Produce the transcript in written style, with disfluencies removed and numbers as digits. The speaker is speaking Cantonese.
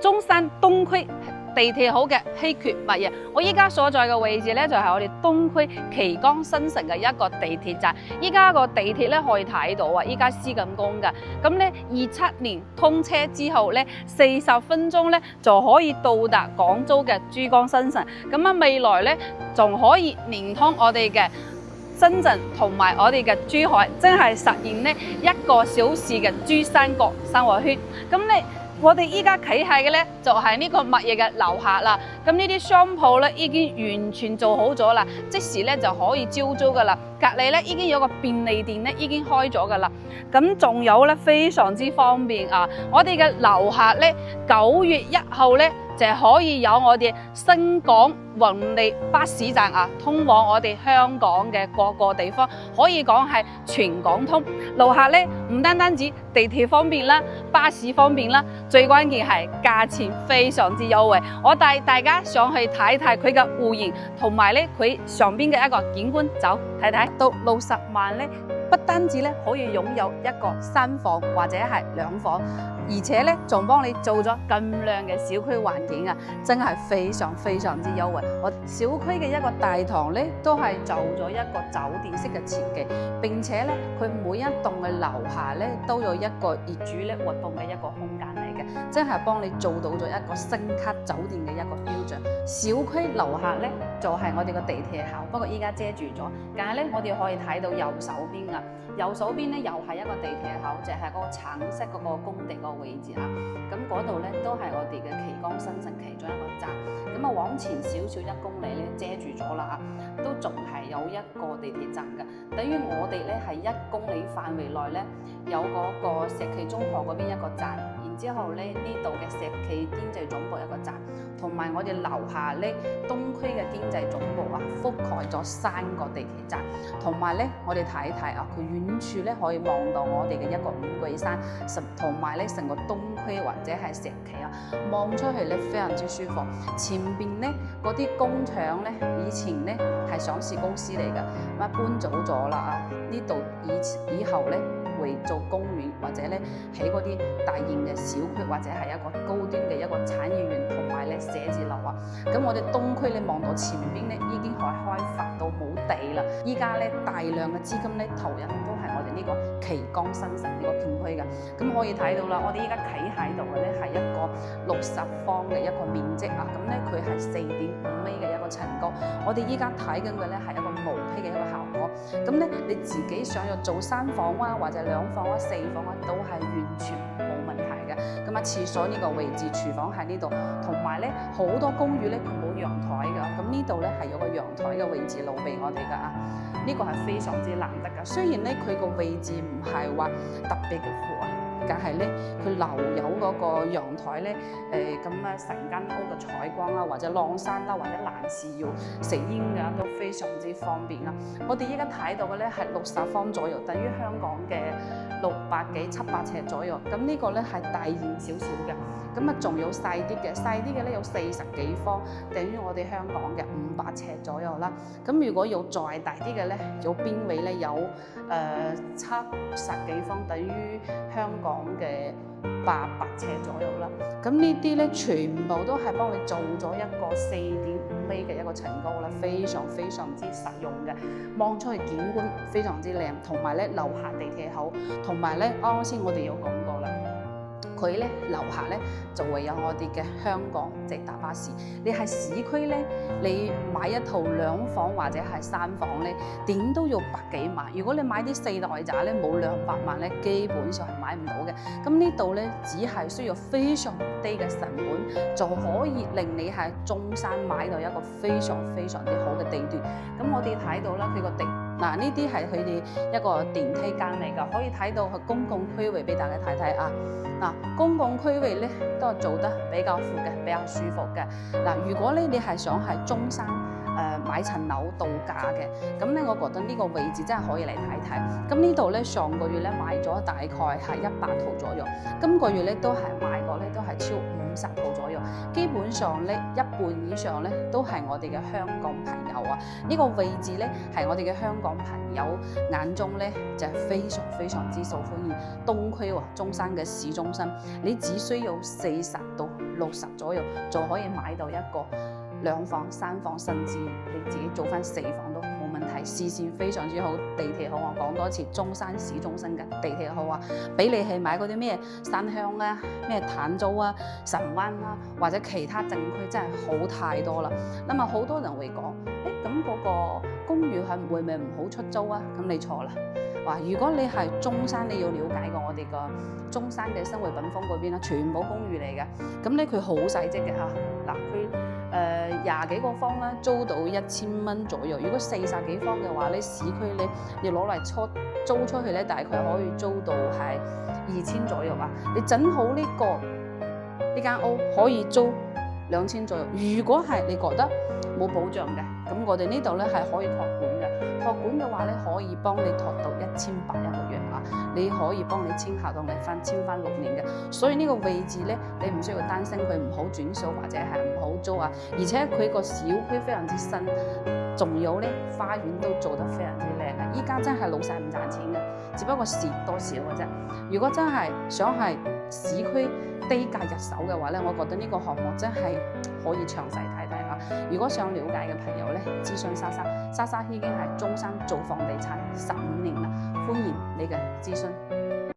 中山東區地鐵口嘅稀缺物嘢。我依家所在嘅位置咧，就係我哋東區旗江新城嘅一個地鐵站。依家個地鐵咧可以睇到啊，依家施緊工㗎。咁咧27年通車之後咧，40分鐘咧就可以到達廣州嘅珠江新城。咁啊未來咧仲可以連通我哋嘅深圳同埋我哋嘅珠海，真係實現呢1個小時嘅珠三角生活圈。咁咧我哋依家企喺嘅咧就係呢個物業嘅樓下啦。咁呢啲商鋪咧已經完全做好咗啦，即時咧就可以招租噶啦。隔離咧已經有個便利店咧已經開咗噶啦。咁仲有咧非常之方便啊！我哋嘅樓下咧9月1號咧就可以有我哋新港運力巴士站啊，通往我哋香港嘅各個地方，可以講係全港通。樓下咧唔單止地鐵方便啦，巴士方便啦，最關鍵係價錢非常之優惠。我帶大家上去睇睇佢嘅戶型，同埋咧佢上邊嘅一個景觀，走睇睇。到60萬咧，不單止咧可以擁有一個3房或者係2房，而且咧仲幫你做咗咁靚嘅小區環境啊，真係非常非常之優惠。我小區嘅一個大堂咧都係做咗一個酒店式嘅設計，並且咧佢每一棟嘅樓下咧都有一個業主咧活動嘅一個空間嚟嘅，真係幫你做到咗一個星級酒店嘅一個標準。小區樓下咧就係我哋個地鐵口，不過依家遮住咗，但係咧我哋可以睇到右手邊啊，右手邊咧又係一個地鐵口，就係嗰個橙色嗰個工地個位置啊。咁嗰度咧都係我哋嘅旗江新城其中一個站。咁啊往前少少1公里咧遮住咗啦啊，都仲係有一個地鐵站嘅。等於我哋咧係1公里範圍內咧有嗰個石岐中學嗰邊一個站，然之後咧呢度嘅石岐經濟總部一個站，同埋我哋樓下咧東區嘅經濟總部啊，覆蓋咗3個地鐵站，同埋咧我哋睇睇啊，佢遠處咧可以望到我哋嘅一個五桂山，同埋咧成個東區或者係石岐啊，望出去咧非常之舒服。前邊咧嗰啲工廠咧以前咧係上市公司嚟嘅，咁啊搬走咗啦啊，呢度以後咧會做公園或者咧起嗰啲大型嘅小區或者係一個高端嘅一個產業園同埋咧寫字樓啊。咁我哋東區咧望到前邊咧已經係開發到冇地啦，依家咧大量嘅資金咧投入都係我哋呢個旗江新城呢個片區嘅。咁可以睇到啦，我哋依家企喺度嘅咧係一個60方嘅一個面積啊，咁咧佢係4.5米嘅一個層高。我哋依家睇緊嘅咧係一個毛坯嘅一個效果。咁咧你自己想要做3房啊，或者2房啊、4房啊，都係完全冇問題嘅。咁啊，廁所呢個位置，廚房喺呢度，同埋咧好多公寓咧佢冇陽台㗎，咁呢度咧係有個陽台嘅位置留俾我哋㗎啊。呢個係非常之難得㗎。雖然咧佢個位置唔係話特別嘅闊啊，但係咧佢留有嗰個陽台咧，咁啊成間屋嘅採光啊，或者晾衫啦，或者男士要食煙嘅都非常之方便啦。我哋依家睇到嘅咧係60方左右，等於香港嘅600幾700尺左右。咁呢個咧係大型少少嘅，咁啊仲有細啲嘅，細啲嘅咧有40幾方，等於我哋香港嘅500尺左右啦。咁如果有再大啲嘅咧，有邊位咧有70幾方，等於香港嘅800尺左右啦。咁呢啲咧全部都係幫你做咗一個4.5米嘅一個層高啦，非常非常之實用嘅，望出去景觀非常之靚，同埋咧樓下地鐵口，同埋咧啱啱先我哋有講過啦。佢咧樓下咧就會有我哋嘅香港直達巴士。你喺市區咧，你買一套2房或者係3房咧，點都要百幾萬。如果你買啲4代仔咧，冇200萬咧，基本上係買唔到嘅。咁呢度咧，只係需要非常低嘅成本，就可以令你喺中山買到一個非常非常之好嘅地段。咁我哋睇到啦，佢個地。嗱，呢啲係佢哋一個電梯間嚟㗎，可以睇到佢公共區域俾大家睇睇啊。嗱，公共區域咧都係做得比較闊嘅，比較舒服嘅。嗱，如果咧你係想喺中山買層樓度假嘅，咁咧我覺得呢個位置真係可以嚟睇睇。咁呢度咧上個月咧買咗大概係100套左右，今個月咧都係買過咧都係超50套左右。基本上咧一半以上咧都係我哋嘅香港朋友啊。呢個位置咧係我哋嘅香港朋友眼中咧就係非常非常之受歡迎。東區中山嘅市中心，你只需要40到60左右就可以買到一個2房、3房，甚至你自己做翻4房都冇問題。視線非常之好，地鐵好，我講多次，中山市中心嘅地鐵好啊，比你係買嗰啲咩山鄉啊、咩坦租啊、神灣啊或者其他鎮區真係好太多啦。咁啊，好多人會講，咁嗰個公寓係會唔會唔好出租啊？咁你錯啦。如果你係中山，你要了解過我哋個中山嘅生活品豐嗰邊啦，全部公寓嚟嘅。咁咧佢好細積嘅嚇，嗱佢20幾個方啦，租到1000蚊左右。如果40幾方嘅話咧，市區咧你攞嚟租出去咧，大概可以租到係2000左右啊。你整好呢間屋可以租2000左右。如果係你覺得冇保障嘅，咁我哋呢度咧係可以託管嘅。託管嘅話咧，可以幫你託到1800一個月啊！你可以幫你簽合同，簽翻6年嘅。所以呢個位置咧，你唔需要擔心佢唔好轉手或者係唔好租啊。而且佢個小區非常之新，仲有咧花園都做得非常之靚嘅。依家真係老細唔賺錢嘅，只不過蝕多少嘅啫。如果真係想係市區低價入手嘅話咧，我覺得呢個項目真係可以詳細睇睇啊！如果想了解嘅朋友咧，諮詢莎莎已經係中山做房地產15年啦，歡迎你嘅諮詢。